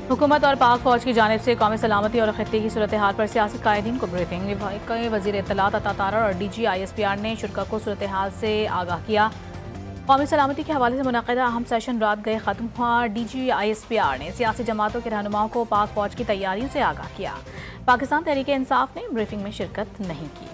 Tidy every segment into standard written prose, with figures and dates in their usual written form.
हुकूमत और पाक फौज की जानिब से कौमी सलामती और खित्ते की सूरत हाल पर सियासी कायदीन को ब्रीफिंग। वज़ीर इत्तलात अता तारर और DG ISPR ने शुरा को सूरत हाल से आगाह किया। कौमी सलामती के हवाले से मुनक़दा अहम सेशन रात गए ख़त्म हुआ। DG ISPR ने सियासी जमातों के रहनुमाओं को पाक फौज की तैयारियों से आगाह किया। पाकिस्तान तहरीक इंसाफ ने ब्रीफिंग में शिरकत नहीं की।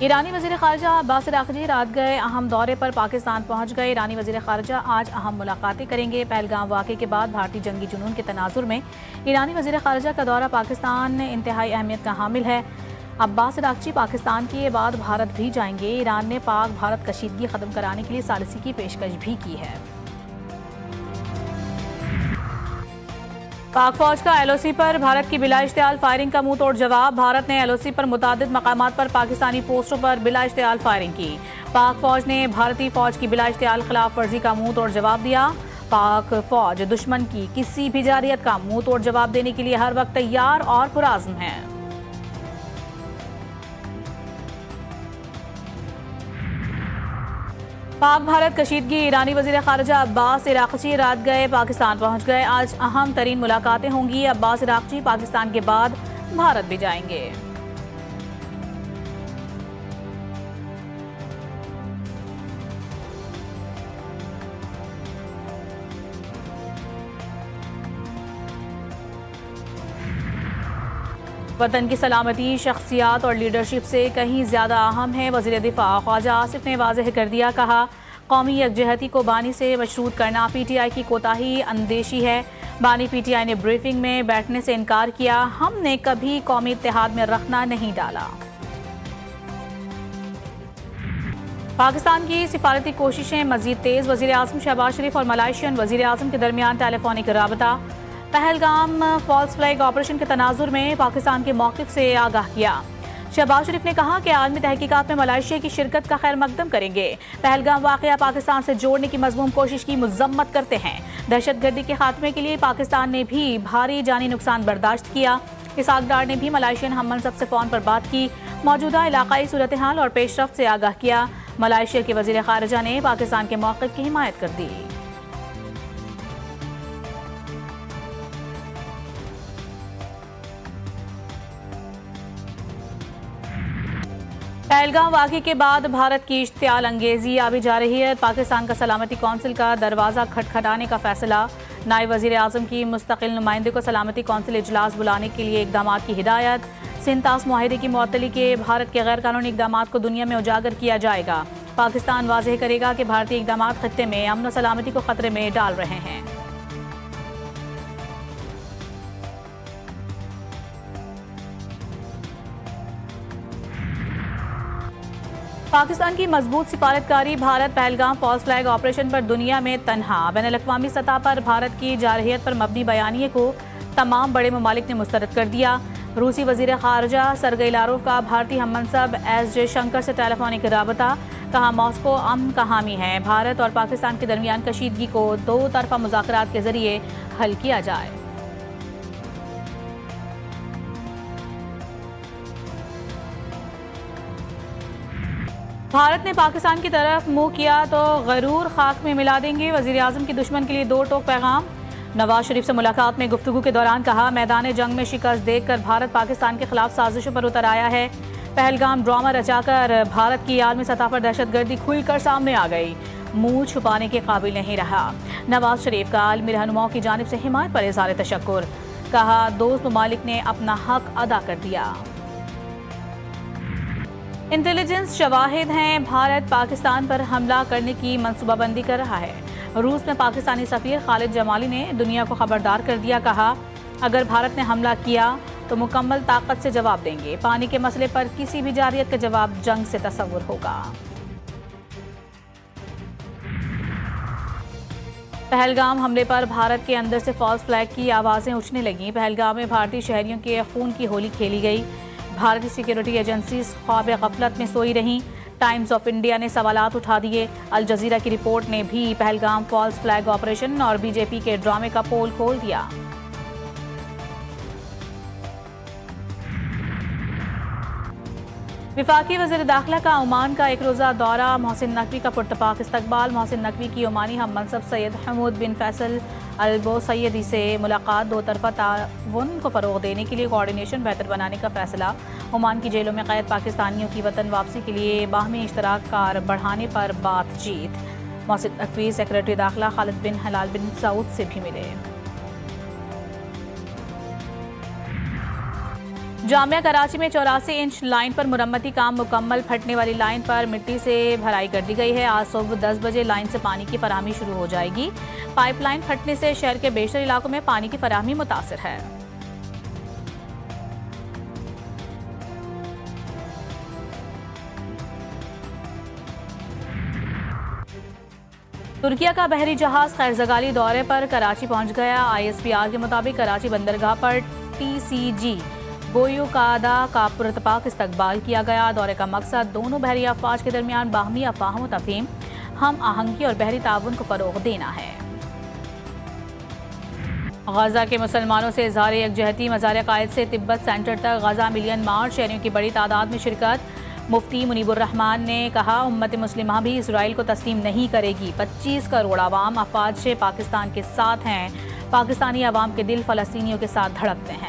ईरानी वज़ीर ख़ारजा अब्बास अराग़ची रात गए अहम दौरे पर पाकिस्तान पहुँच गए। ईरानी वज़ीर ख़ारजा आज अहम मुलाकातें करेंगे। पहलगाम वाक़े के बाद भारतीय जंगी जुनून के तनाजुर में ईरानी वज़ीर ख़ारजा का दौरा पाकिस्तान इंतहाई अहमियत का हामिल है। अब्बास अराग़ची पाकिस्तान के बाद भारत भी जाएंगे। ईरान ने पाक भारत कशीदगी ख़त्म कराने के लिए सालिसी की पेशकश भी की है। पाक फौज का LOC पर भारत की बिला इश्तियाल फायरिंग का मुंह तोड़ जवाब। भारत ने LOC पर मुतादिद मकामात पर पाकिस्तानी पोस्टों पर बिला इश्तियाल फायरिंग की। पाक फौज ने भारतीय फौज की बिला इश्तियाल खिलाफ वर्जी का मुंह तोड़ जवाब दिया। पाक फौज दुश्मन की किसी भी जारियत का मुंह तोड़ जवाब देने के लिए हर वक्त तैयार और पुराज़्म है। पाक भारत कशीदगी। ईरानी वज़ीर ख़ारजा अब्बास अराग़ची रात गए पाकिस्तान पहुँच गए। आज अहम तरीन मुलाकातें होंगी। अब्बास अराग़ची पाकिस्तान के बाद भारत भी जाएंगे। वतन की सलामती शख्सियात और लीडरशिप से कहीं ज़्यादा अहम है। वज़ीर दिफा ख्वाजा आसिफ ने वाज़ेह कर दिया। कहा, कौमी यकजहती को बानी से मशरूत करना PTI की कोताही अंदेशी है। बानी PTI ने ब्रीफिंग में बैठने से इनकार किया। हमने कभी कौमी इत्तेहाद में रखना नहीं डाला। पाकिस्तान की सिफारती कोशिशें मजीद तेज़। वज़ीर आज़म शहबाज शरीफ और मलाइशियन वज़ीर आज़म के दरमियान टेलीफोनिक राबता। पहलगाम फॉल्स फ्लैग ऑपरेशन के तनाजुर में पाकिस्तान के मौक़िफ़ से आगाह किया। शहबाज शरीफ ने कहा कि आलमी तहकीकात में मलाइशिया की शिरकत का खैर मकदम करेंगे। पहलगाम वाक़या पाकिस्तान से जोड़ने की मज़मूम कोशिश की मज़म्मत करते हैं। दहशतगर्दी के खात्मे के लिए पाकिस्तान ने भी भारी जानी नुकसान बर्दाश्त किया। इसहाक डार ने भी मलाइशियन हम मनसब से फ़ोन पर बात की। मौजूदा इलाकाई सूरत हाल और पेशरफ्त से आगाह किया। मलाइशिया के वज़ीर ख़ारजा ने पाकिस्तान के मौक़िफ़ की हिमायत कर दी। पहलगाम वाक़े के बाद भारत की इश्तियाल अंगेज़ी आवी जा रही है। पाकिस्तान का सलामती कौंसिल का दरवाज़ा खटखटाने का फैसला। नायब वज़ीर आज़म की मुस्तकिल नुमाइंदे को सलामती कौंसिल इजलास बुलाने के लिए इक़दामात की हिदायत। सिंतास मुआहिदे की मुअत्तली के भारत के गैर कानूनी इक़दामात को दुनिया में उजागर किया जाएगा। पाकिस्तान वाज़ेह करेगा कि भारतीय इक़दामात ख़ित्ते में अमन व सलामती को ख़तरे में डाल रहे हैं। पाकिस्तान की मजबूत सिफारतकारी। Bharat Pahalgam false flag operation पर दुनिया में तन्हा। बैनुल-अक़वामी सतह पर भारत की जारहियत पर मबनी बयानिए को तमाम बड़े ममालिक ने मुस्तरद कर दिया। रूसी वज़ीर ख़ारजा सरगई लारोव का भारतीय हम मनसब एस जयशंकर से टेलीफोनिक राबता। कहा, मॉस्को अमन का हामी है। भारत और पाकिस्तान के दरमियान कशीदगी को दो तरफ़ा मुज़ाकरात के ज़रिए हल किया जाए। भारत ने पाकिस्तान की तरफ मुंह किया तो गरूर खाक में मिला देंगे। वज़ीर आज़म की दुश्मन के लिए दो टोक पैगाम। नवाज शरीफ से मुलाकात में गुफ्तगू के दौरान कहा, मैदान जंग में शिकस्त देखकर भारत पाकिस्तान के खिलाफ साजिशों पर उतर आया है। पहलगाम ड्रामा रचाकर भारत की आलमी सतह पर दहशतगर्दी खुलकर सामने आ गई। मुंह छुपाने के काबिल नहीं रहा। नवाज शरीफ का आलमी रहनुमाओं की जानिब से हिमायत पर इज़हार तशक्कुर। कहा, दोस्त ममालिक ने अपना हक अदा कर दिया। इंटेलिजेंस शवाहिद हैं, भारत पाकिस्तान पर हमला करने की मनसूबाबंदी कर रहा है। रूस में पाकिस्तानी सफ़ीर खालिद जमाली ने दुनिया को खबरदार कर दिया। कहा, अगर भारत ने हमला किया तो मुकम्मल ताकत से जवाब देंगे। पानी के मसले पर किसी भी जारियत का जवाब जंग से तसव्वुर होगा। पहलगाम हमले पर भारत के अंदर से फॉल्स फ्लैग की आवाज़ें उठने लगीं। पहलगाम में भारतीय शहरियों के खून की होली खेली गई। भारतीय सिक्योरिटी एजेंसीज ख्वाब गफलत में सोई रहीं। टाइम्स ऑफ इंडिया ने सवालात उठा दिए। अल जजीरा की रिपोर्ट ने भी पहलगाम फॉल्स फ्लैग ऑपरेशन और बीजेपी के ड्रामे का पोल खोल दिया। वफाकी वज़ीर दाखिला का ओमान का एक रोज़ा दौरा, मोहसिन नकवी का पुरतपाक इस्तकबाल। मोहसिन नकवी की ओमानी हम मनसब सैयद हमूद बिन फैसल अल बोसैदी से मुलाकात। दो तरफा ताउन को फ़रोग़ देने के लिए कोऑर्डिनेशन बेहतर बनाने का फ़ैसला। ओमान की जेलों में कैद पाकिस्तानियों की वतन वापसी के लिए बाहमी इश्तराक कार बढ़ाने पर बातचीत। मोहसिन नकवी सेक्रेटरी दाखिला खालिद बिन हलाल बिन सऊद से भी मिले। जामिया कराची में 84 इंच लाइन पर मुरम्मती काम मुकम्मल। फटने वाली लाइन पर मिट्टी से भराई कर दी गई है। आज सुबह 10 बजे लाइन से पानी की फराहमी शुरू हो जाएगी। पाइपलाइन फटने से शहर के बेशतर इलाकों में पानी की फराहमी मुतासिर है। तुर्किया का बहरी जहाज खैरजगाली दौरे पर कराची पहुंच गया। ISPR के मुताबिक कराची बंदरगाह पर TCG गोयुकादा का पुरतपाक इस्तकबाल किया गया। दौरे का मकसद दोनों बहरी अफवाज के दरमियान बाहमी अफवाह तफहीम, हम आहंगी और बहरी ताउन को फ़रोग़ देना है। गजा के मुसलमानों से इज़हार यकजहती, मज़ार क़ायद से तिब्बत सेंटर तक गजा मिलियन मार्च, शहरियों की बड़ी तादाद में शिरकत। मुफ्ती मुनीबुर रहमान ने कहा, उम्मत मुस्लिमा भी इसराइल को तस्लीम नहीं करेगी। 25 करोड़ आवाम अफवाज से पाकिस्तान के साथ हैं। पाकिस्तानी अवाम के दिल फ़लस्तीनियों के साथ धड़कते हैं।